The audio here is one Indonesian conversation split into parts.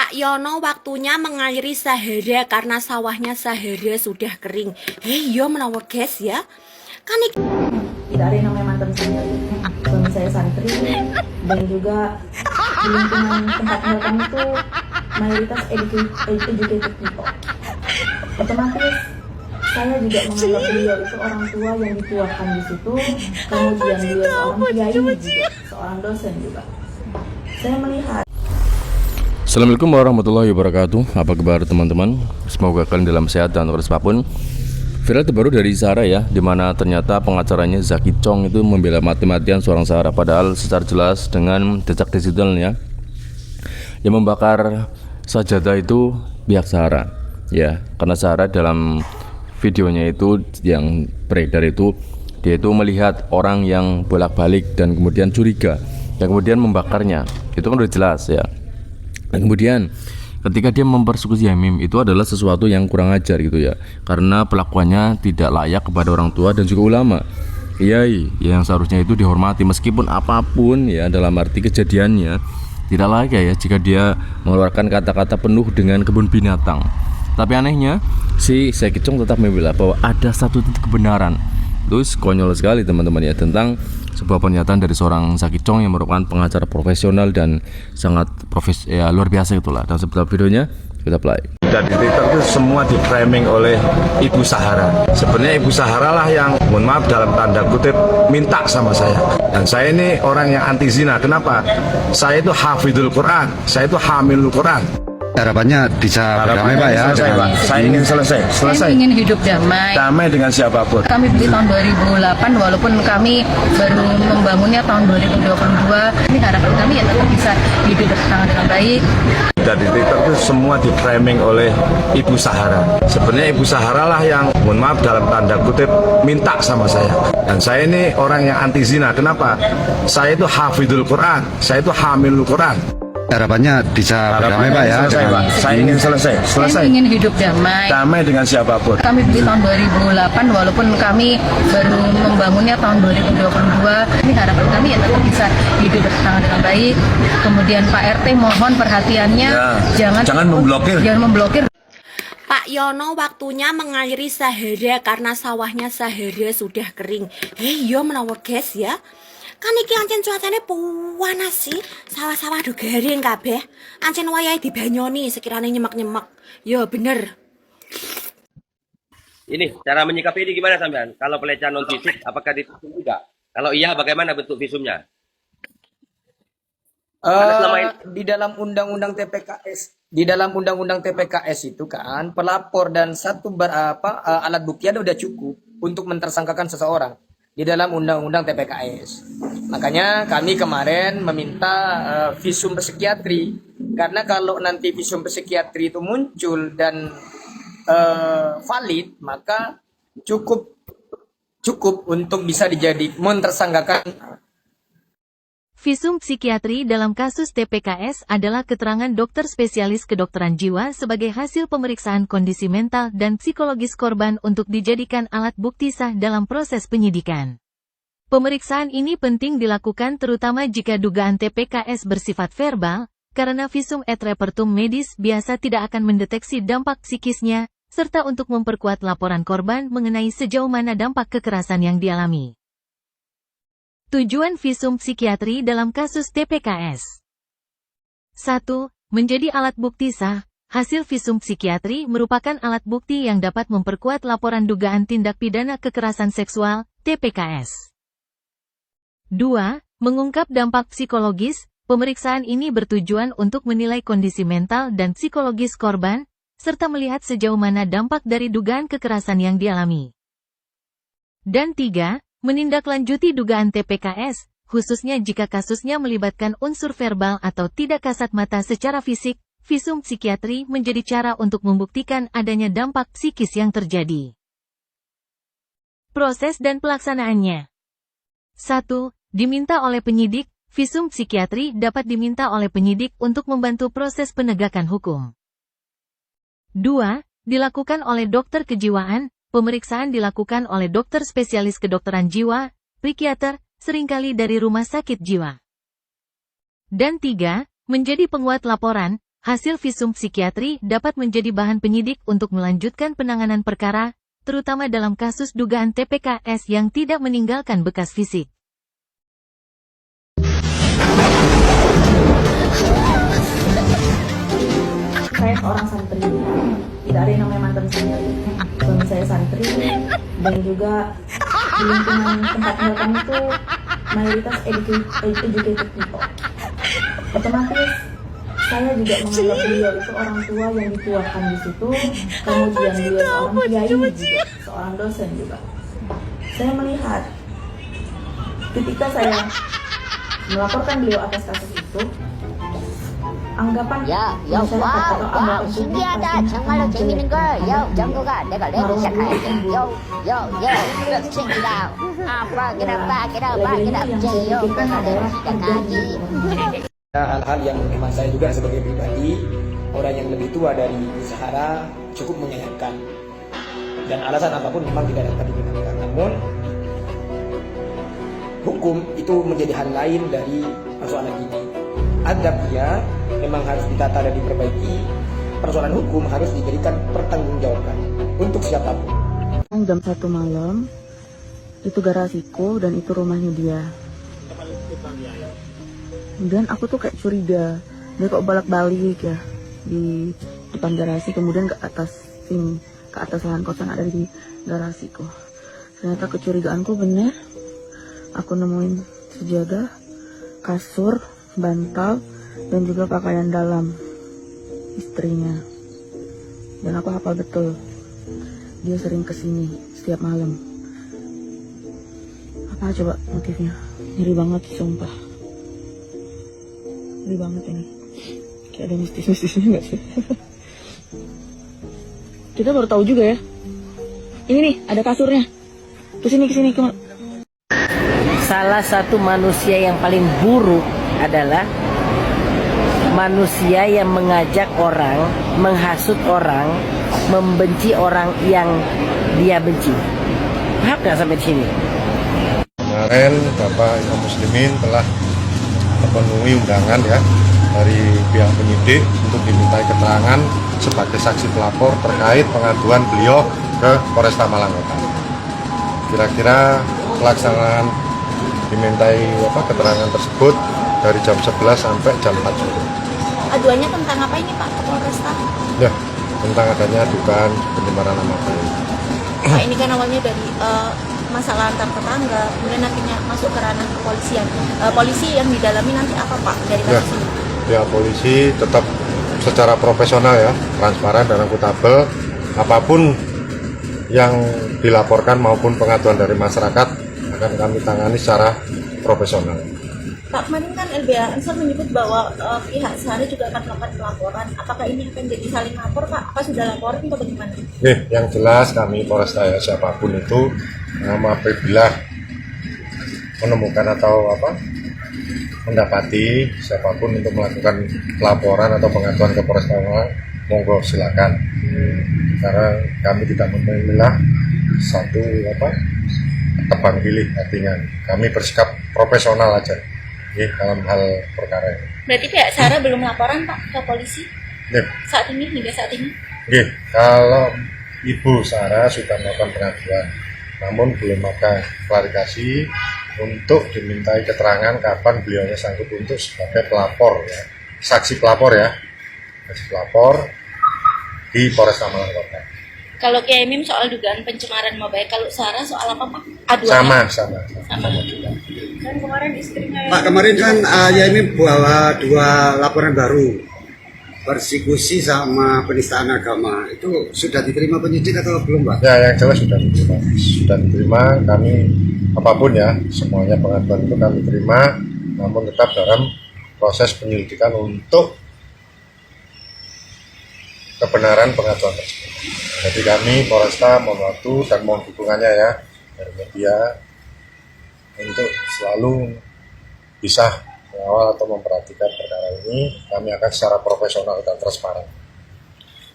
Pak Yono waktunya mengairi Sahara karena sawahnya Sahara sudah kering. Yo menawar guys ya. Kan tidak ada yang namanya mantan santri. Suami saya santri dan juga di lingkungan tempat tinggal kami itu mayoritas educated people. Otomatis saya juga menganggap beliau itu orang tua yang dituakan di situ, kemudian beliau seorang kiai juga, seorang dosen juga. Saya melihat. Assalamualaikum warahmatullahi wabarakatuh. Apa kabar teman-teman? Semoga kalian dalam sehat dan terus apapun. Viral terbaru dari Sarah ya, dimana ternyata pengacaranya Zaki Chong itu membela mati-matian seorang Sarah, padahal secara jelas dengan jejak digitalnya yang membakar sajadah itu pihak Sarah ya, karena Sarah dalam videonya itu yang beredar itu dia itu melihat orang yang bolak-balik dan kemudian curiga yang kemudian membakarnya, itu kan udah jelas ya. Dan kemudian ketika dia mempersekusi Hamim itu adalah sesuatu yang kurang ajar gitu ya, karena pelakuannya tidak layak kepada orang tua dan juga ulama, kiai yang seharusnya itu dihormati meskipun apapun ya, dalam arti kejadiannya tidak layak ya jika dia mengeluarkan kata-kata penuh dengan kebun binatang. Tapi anehnya si Zaki Chong tetap membela bahwa ada satu titik kebenaran. Terus konyol sekali teman-teman ya, tentang sebuah pernyataan dari seorang Zaki Chong yang merupakan pengacara profesional dan sangat luar biasa itulah. Dan sebelum videonya kita play. Dan di Twitter itu semua di framing oleh Ibu Sahara. Sebenarnya Ibu Sahara lah yang, mohon maaf dalam tanda kutip, minta sama saya. Dan saya ini orang yang anti zina. Kenapa? Saya itu hafidul Quran, saya itu hamilul Quran. Harapannya bisa berdamai Pak ya. Selesai, Pak. Saya ingin selesai. Saya ingin hidup damai. Damai dengan siapapun. Kami beli tahun 2008 walaupun kami baru membangunnya tahun 2022. Ini harapan kami ya tetap bisa hidup bersama dengan baik. Dan di Twitter itu semua di framing oleh Ibu Sahara. Sebenarnya Ibu Sahara lah yang, mohon maaf dalam tanda kutip, minta sama saya. Dan saya ini orang yang anti zina. Kenapa? Saya itu hafidul Quran, saya itu hamilul Quran. Harapannya bisa berdamai Pak ya. Selesai, Pak. Saya ingin selesai. Saya ingin hidup damai. Damai dengan siapapun. Kami beli tahun 2008 walaupun kami baru membangunnya tahun 2022. Ini harapan kami ya tetap bisa hidup bersama dengan baik. Kemudian Pak RT mohon perhatiannya Ya, jangan memblokir. Jangan memblokir. Pak Yono waktunya mengairi Sahara karena sawahnya Sahara sudah kering. Yo menawar guys ya. Kan iki ancen cuacane panas sih, sawah-sawah do garing kabeh. Ancen wayahe dibanyoni sekiranya nyemek-nyemek. Ya bener. Ini cara menyikapi ini gimana sampean? Kalau pelecehan non fisik apakah divisum juga? Kalau iya bagaimana bentuk visumnya? Di dalam undang-undang TPKS itu kan pelapor dan satu alat bukti ada udah cukup untuk mentersangkakan seseorang di dalam undang-undang TPKS. Makanya kami kemarin meminta visum psikiatri, karena kalau nanti visum psikiatri itu muncul dan valid, maka cukup untuk bisa mentersangkakan. Visum psikiatri dalam kasus TPKS adalah keterangan dokter spesialis kedokteran jiwa sebagai hasil pemeriksaan kondisi mental dan psikologis korban untuk dijadikan alat bukti sah dalam proses penyidikan. Pemeriksaan ini penting dilakukan terutama jika dugaan TPKS bersifat verbal, karena visum et repertum medis biasa tidak akan mendeteksi dampak psikisnya, serta untuk memperkuat laporan korban mengenai sejauh mana dampak kekerasan yang dialami. Tujuan visum psikiatri dalam kasus TPKS. 1. Menjadi alat bukti sah. Hasil visum psikiatri merupakan alat bukti yang dapat memperkuat laporan dugaan tindak pidana kekerasan seksual, TPKS. 2. Mengungkap dampak psikologis. Pemeriksaan ini bertujuan untuk menilai kondisi mental dan psikologis korban, serta melihat sejauh mana dampak dari dugaan kekerasan yang dialami. Dan 3. Menindaklanjuti dugaan TPKS, khususnya jika kasusnya melibatkan unsur verbal atau tidak kasat mata secara fisik, visum psikiatri menjadi cara untuk membuktikan adanya dampak psikis yang terjadi. Proses dan pelaksanaannya. 1. Diminta oleh penyidik. Visum psikiatri dapat diminta oleh penyidik untuk membantu proses penegakan hukum. 2. Dilakukan oleh dokter kejiwaan. Pemeriksaan dilakukan oleh dokter spesialis kedokteran jiwa, psikiater, seringkali dari rumah sakit jiwa. Dan 3. Menjadi penguat laporan. Hasil visum psikiatri dapat menjadi bahan penyidik untuk melanjutkan penanganan perkara, terutama dalam kasus dugaan TPKS yang tidak meninggalkan bekas fisik. Saya seorang santri, tidak ada yang namanya mantan santri. Suami saya santri, dan juga di lingkungan tempat tinggal kami itu mayoritas educated people. Otomatis saya juga menganggap beliau itu orang tua yang dituakan di situ, kemudian beliau seorang kiai juga, seorang dosen juga. Saya melihat ketika saya melaporkan beliau atas kasus itu, anggapan masyarakat atau anggapan publik hal-hal yang memang saya juga sebagai pribadi, orang yang lebih tua dari Ibu Zahara cukup menyayangkan, dan alasan apapun memang tidak dapat dibenarkan. Namun hukum itu menjadi hal lain dari persoalan ini. Adabnya memang harus ditata dan diperbaiki. Persoalan hukum harus diberikan pertanggungjawaban untuk siapapun. Jam 1 malam itu garasiku dan itu rumahnya dia. Kemudian aku tuh kayak curiga, dia kok bolak-balik ya di depan garasi, kemudian ke atas sini, ke atas lahan kosong ada di garasiku. Ternyata kecurigaanku benar. Aku nemuin sejadah, kasur, bantal, dan juga pakaian dalam istrinya. Dan aku hafal betul, dia sering kesini setiap malam. Apa coba motifnya? Ngeri banget, sumpah. Ngeri banget ini. Kayak ada mistis-mistisnya nggak sih? Kita baru tahu juga ya. Ini nih, ada kasurnya. Kesini. Salah satu manusia yang paling buruk adalah manusia yang mengajak orang, menghasut orang, membenci orang yang dia benci. Paham nggak sampai sini? Kemarin Bapak Imam Muslimin telah memenuhi undangan ya dari pihak penyidik untuk dimintai keterangan sebagai saksi pelapor terkait pengaduan beliau ke Polresta Malang Kota. Kira-kira pelaksanaan dimintai keterangan tersebut dari jam 11 sampai jam 4 sore. Aduannya tentang apa ini Pak ke Polresta? Ya, tentang adanya dugaan pencemaran nama baik. Pak, ini kan awalnya dari masalah antar tetangga, kemudian akhirnya masuk ke ranah kepolisian. Polisi yang didalami nanti apa Pak dari kasus ini? Ya, polisi tetap secara profesional ya, transparan dan akuntabel. Apapun yang dilaporkan maupun pengaduan dari masyarakat akan kami tangani secara profesional. Pak, kemarin kan LBH Ansor menyebut bahwa pihak Zahara juga akan melakukan pelaporan. Apakah ini akan jadi saling lapor Pak? Apa sudah laporan atau bagaimana? Yang jelas kami Polresta ya, siapapun itu apabila menemukan atau mendapati siapapun untuk melakukan pelaporan atau pengaduan ke Polresta Malang, monggo silakan. Karena kami tidak memilah satu tebang pilih, artinya kami bersikap profesional aja dalam hal perkara ini. Berarti pihak Zahara belum laporan Pak ke polisi? Saat ini, hingga saat ini? Kalau Ibu Zahara sudah melakukan pengaduan, namun belum ada klarifikasi untuk dimintai keterangan kapan beliaunya sanggup untuk sebagai pelapor ya, saksi pelapor di Polresta Malang Kota. Kalau Kiai Mim soal dugaan pencemaran nama baik, kalau Zahara soal apa Pak? Aduannya? Sama juga. Kan kemarin istrinya Pak, kemarin kan Yaimi bawa 2 laporan baru, persekusi sama penistaan agama. Itu sudah diterima penyidik atau belum Pak? Ya, yang jelas sudah diterima. Kami apapun ya, semuanya pengaduan itu kami terima, namun tetap dalam proses penyelidikan untuk kebenaran pengaduan tersebut. Jadi kami Polresta mohon waktu dan mohon dukungannya ya dari media untuk selalu bisa mengawal atau memperhatikan perkara ini. Kami akan secara profesional dan transparan.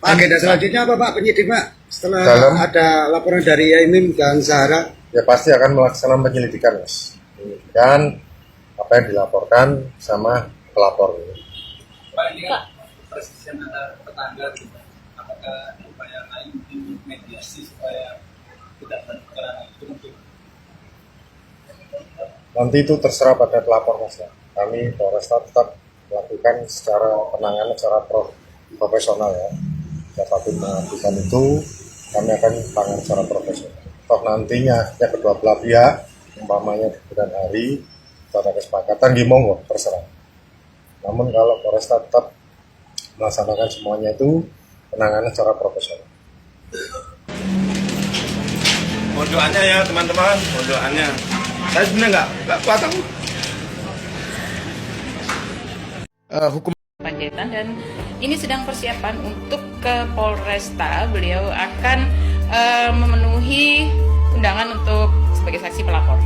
Pak, agenda selanjutnya apa Pak penyidik Pak? Setelah ada laporan dari Yaimim dan Zahara? Ya pasti akan melaksanakan penyelidikan, Mas. Penyelidikan apa yang dilaporkan sama pelapor. Pak, perselisihan antar tetangga gitu. Apakah upaya lain di mediasi supaya tidak terjadi itu mungkin? Nanti itu terserah pada pelapor Mas ya. Kami Polresta tetap melakukan penanganan secara profesional ya. Siapapun mengadukan itu kami akan tangani secara profesional. Toh nantinya ya kedua belah pihak, umpamanya di bulan hari ada kesepakatan di monggo terserah. Namun kalau Polresta tetap melaksanakan semuanya itu penanganan secara profesional. Mohon doanya ya teman-teman, mohon doanya. Saya sebenarnya nggak kuat aku. Hukum Panjaitan, dan ini sedang persiapan untuk ke Polresta. Beliau akan memenuhi undangan untuk sebagai saksi pelapor.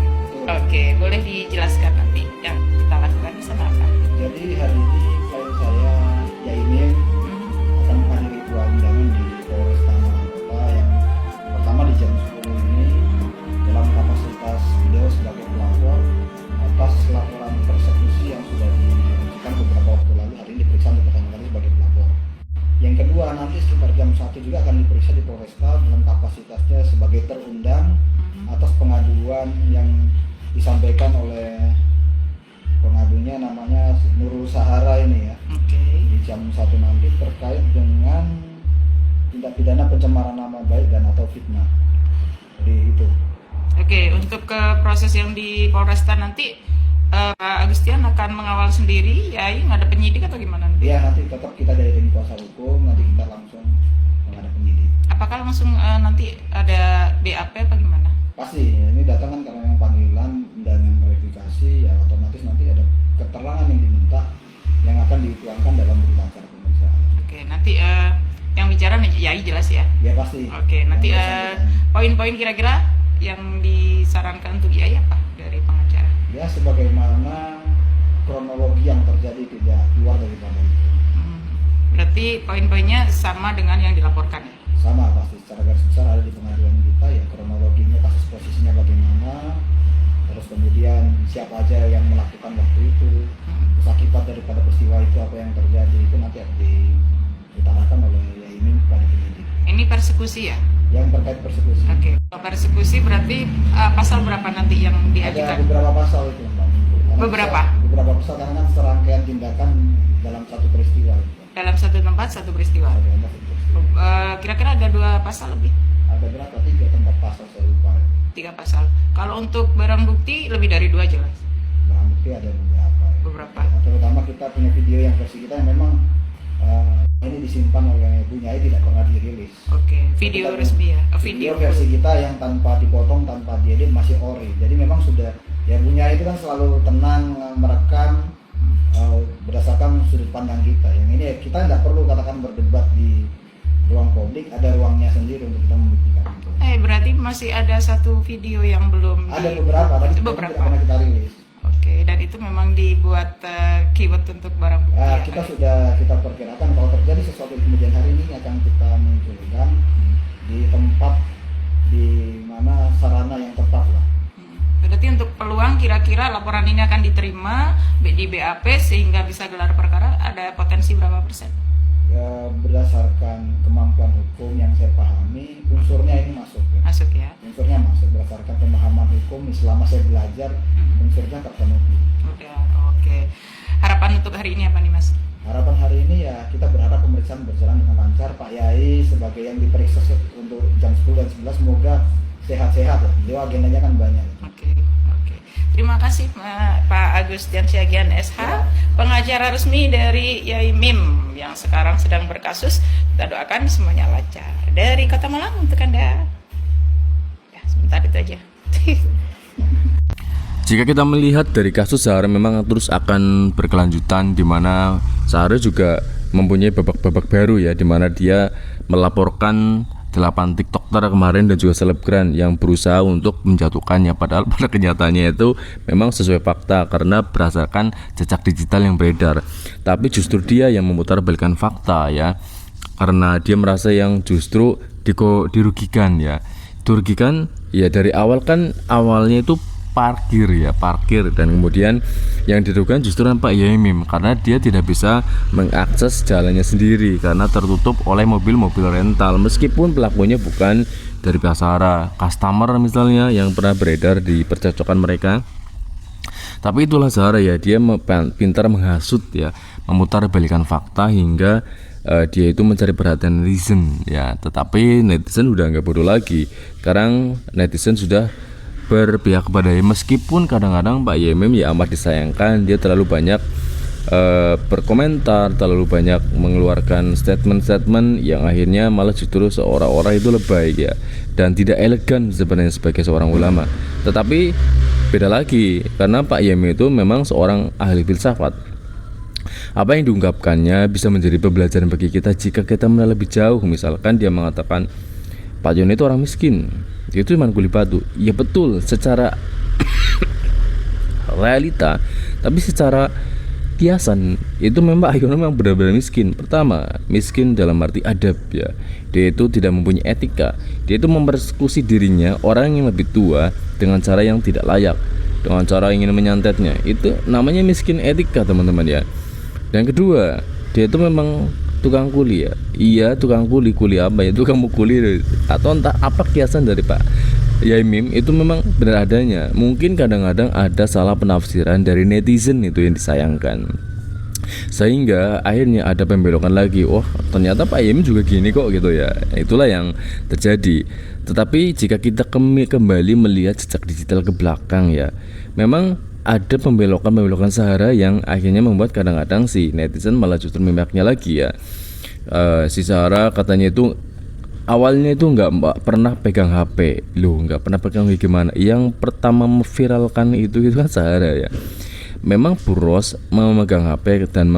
Oke, boleh dijelaskan nanti yang kita lakukan di sana apa? Jadi hari ini klien saya Yaimin akan menghadiri dua undangan di Polresta Malang yang pertama di jam 10 ini dalam kapasitas beliau sebagai pelapor atas laporan persekusi yang sudah diajukan beberapa waktu lalu. Hari ini diperiksa untuk pertama kali sebagai pelapor. Yang kedua nanti sekitar jam 1 juga akan diperiksa di Polresta dalam kapasitasnya sebagai terundang atas pengaduan yang disampaikan oleh pengadunya namanya Nurul Sahara ini ya. Di jam 1 nanti terkait dengan tindak pidana pencemaran nama baik dan atau fitnah. Jadi itu. Oke, untuk ke proses yang di Polresta nanti Pak Agustian akan mengawal sendiri, ya nggak ada penyidik atau gimana? Ya nanti tetap kita dari tim kuasa hukum, nanti kita langsung menghadap penyidik. Apakah langsung nanti ada BAP apa gimana? Pasti, ini datang kan karena yang panggilan dan yang verifikasi, ya otomatis nanti ada keterangan yang diminta yang akan dituangkan dalam berita acara pemeriksaan. Oke, nanti yang bicara Yai jelas ya? Ya pasti. Oke, nanti poin-poin kira-kira yang disarankan untuk Yai apa dari pengacara? Ya sebagaimana kronologi yang terjadi tidak keluar daripada itu. Berarti poin-poinnya sama dengan yang dilaporkan ya? Sama pasti, secara garis besar ada di pengaduan kita ya, kronologinya, kasus posisinya bagaimana, terus kemudian siapa aja yang melakukan waktu itu, terus akibat daripada peristiwa itu apa yang terjadi, itu nanti diutarakan oleh Yaimin kepada penyidik. Ini persekusi ya? Yang terkait persekusi. Oke, kalau persekusi berarti pasal berapa nanti yang diajukan? Ada beberapa pasal itu Mbak. Beberapa? Beberapa pasal karena kan serangkaian tindakan dalam satu peristiwa. Dalam satu tempat satu peristiwa? Kira-kira ada 2 pasal lebih? Ada berapa? 3 tempat pasal saya lupa. 3 pasal. Kalau untuk barang bukti lebih dari 2 jelas? Barang bukti ada beberapa. Beberapa? Terutama kita punya video yang versi kita yang memang ini disimpan oleh Bu Nyai, tidak pernah dirilis. Oke, video resmi ya? Video versi kita yang tanpa dipotong, tanpa diedit, masih ori. Jadi memang sudah, ya Bu Nyai itu kan selalu tenang merekam berdasarkan sudut pandang kita. Yang ini kita nggak perlu katakan berdebat di ruang publik, ada ruangnya sendiri untuk kita membuktikan itu. Berarti masih ada satu video yang belum ada beberapa, tapi tidak pernah kita rilis. Oke, dan itu memang dibuat keyword untuk barang bukti. Kita sudah kita perkirakan kalau terjadi sesuatu di kemudian hari ini akan kita munculkan di tempat di mana sarana yang tepat lah. Berarti untuk peluang kira-kira laporan ini akan diterima di BAP sehingga bisa gelar perkara ada potensi berapa persen? Ya, berdasarkan kemampuan hukum yang saya pahami, unsurnya ini masuk ya. Masuk ya. Unsurnya masuk berdasarkan pemahaman hukum selama saya belajar, unsurnya terpenuhi. Udah, oke. Harapan untuk hari ini apa nih Mas? Harapan hari ini ya kita berharap pemeriksaan berjalan dengan lancar. Pak Yai sebagai yang diperiksa untuk jam 10 dan 11 semoga sehat-sehat ya. Beliau agendanya kan banyak. Oke. Terima kasih Pak Agustian Siagian SH, pengacara resmi dari Yaimin yang sekarang sedang berkasus. Kita doakan semuanya lancar. Dari Kota Malang untuk Anda. Ya, sebentar itu aja. Jika kita melihat dari kasus Zahra memang terus akan berkelanjutan, di mana Zahra juga mempunyai babak-babak baru ya, di mana dia melaporkan 8 TikToker kemarin dan juga selebgram yang berusaha untuk menjatuhkannya, padahal pada kenyataannya itu memang sesuai fakta karena berdasarkan jejak digital yang beredar. Tapi justru dia yang memutarbalikkan fakta ya, karena dia merasa yang justru dirugikan ya. Dirugikan ya, dari awal kan awalnya itu parkir dan kemudian yang dirugikan justru Pak Yaimim karena dia tidak bisa mengakses jalannya sendiri karena tertutup oleh mobil-mobil rental meskipun pelakunya bukan dari pihak Sarah, customer misalnya yang pernah beredar di percakapan mereka. Tapi itulah Sarah ya, dia pintar menghasut ya, memutar balikan fakta hingga dia itu mencari perhatian netizen ya. Tetapi netizen udah nggak bodoh lagi. Sekarang netizen sudah berpihak kepada dia, meskipun kadang-kadang Pak Yaimim ya amat disayangkan, dia terlalu banyak berkomentar, terlalu banyak mengeluarkan statement-statement yang akhirnya malah justru seorang-orang itu lebay ya, dan tidak elegan sebenarnya sebagai seorang ulama. Tetapi beda lagi karena Pak Yaimim itu memang seorang ahli filsafat. Apa yang diungkapkannya bisa menjadi pembelajaran bagi kita jika kita menelaah lebih jauh. Misalkan dia mengatakan Pak Joni itu orang miskin, itu cuma kuli batu. Ya betul secara realita, tapi secara kiasan itu memang akhirnya memang benar-benar miskin. Pertama, miskin dalam arti adab ya. Dia itu tidak mempunyai etika. Dia itu mempersekusi dirinya orang yang lebih tua dengan cara yang tidak layak, dengan cara ingin menyantetnya. Itu namanya miskin etika, teman-teman ya. Dan kedua, dia itu memang tukang kuli ya. Iya, tukang kuli apa ya? Tukang mukuli atau entah apa kiasan dari Pak Yaimim itu memang benar adanya. Mungkin kadang-kadang ada salah penafsiran dari netizen itu yang disayangkan, sehingga akhirnya ada pembelokan lagi. Oh ternyata Pak Yaimim juga gini kok gitu ya. Itulah yang terjadi. Tetapi jika kita kembali melihat jejak digital ke belakang ya, memang ada pembelokan Sarah yang akhirnya membuat kadang-kadang si netizen malah justru memihaknya lagi ya. Si Sarah katanya itu awalnya itu nggak pernah pegang HP, nggak pernah pegang gimana. Yang pertama memviralkan itu kan Sarah ya. Memang buros memegang HP dan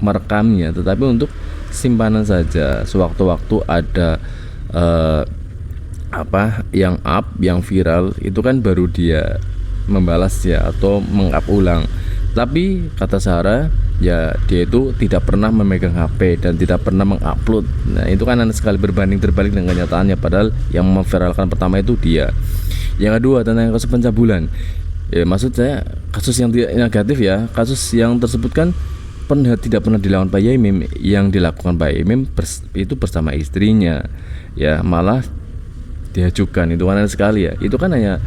merekamnya, tetapi untuk simpanan saja. Sewaktu-waktu ada yang viral itu kan baru dia membalas ya atau meng-up ulang. Tapi kata Sarah ya, dia itu tidak pernah memegang HP dan tidak pernah mengupload. Nah itu kan aneh sekali, berbanding terbalik dengan kenyataannya. Padahal yang memviralkan pertama itu dia. Yang kedua tentang kasus pencabulan ya, maksud saya kasus yang tidak negatif ya. Kasus yang tersebut kan tidak pernah dilakukan Pak Yaimim. Yang dilakukan Pak Yaimim itu bersama istrinya ya, malah diajukan. Itu aneh sekali ya. Itu kan hanya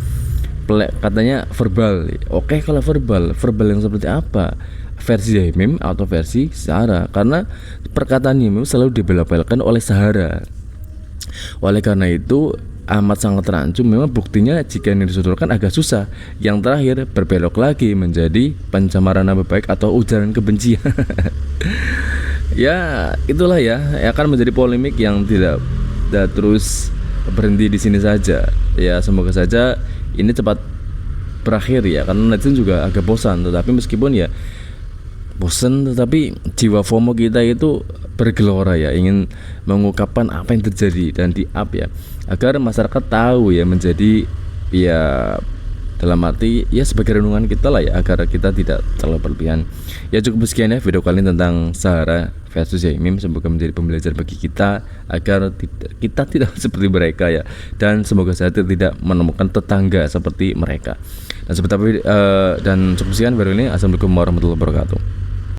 katanya verbal. Oke, kalau verbal yang seperti apa? Versi Yaimim atau versi Sarah? Karena perkataan Yaimim selalu dibelok-belokkan oleh Sarah. Oleh karena itu amat sangat terancam. Memang buktinya jika ini disodorkan agak susah. Yang terakhir berbelok lagi menjadi pencemaran nama baik atau ujaran kebencian. Ya itulah ya, akan menjadi polemik yang tidak terus berhenti di sini saja. Ya semoga saja ini cepat berakhir ya, karena netizen juga agak bosan. Tetapi meskipun ya bosan, tetapi jiwa FOMO kita itu bergelora ya, ingin mengungkapkan apa yang terjadi dan di-up ya, agar masyarakat tahu ya, menjadi ya dalam arti ya sebagai renungan kita lah ya, agar kita tidak terlalu berlebihan. Ya cukup sekian ya video kali ini tentang Sarah versus Yaimim. Semoga menjadi pembelajaran bagi kita agar kita tidak seperti mereka ya, dan semoga saya tidak menemukan tetangga seperti mereka. Dan cukup sekian video ini. Assalamualaikum warahmatullahi wabarakatuh.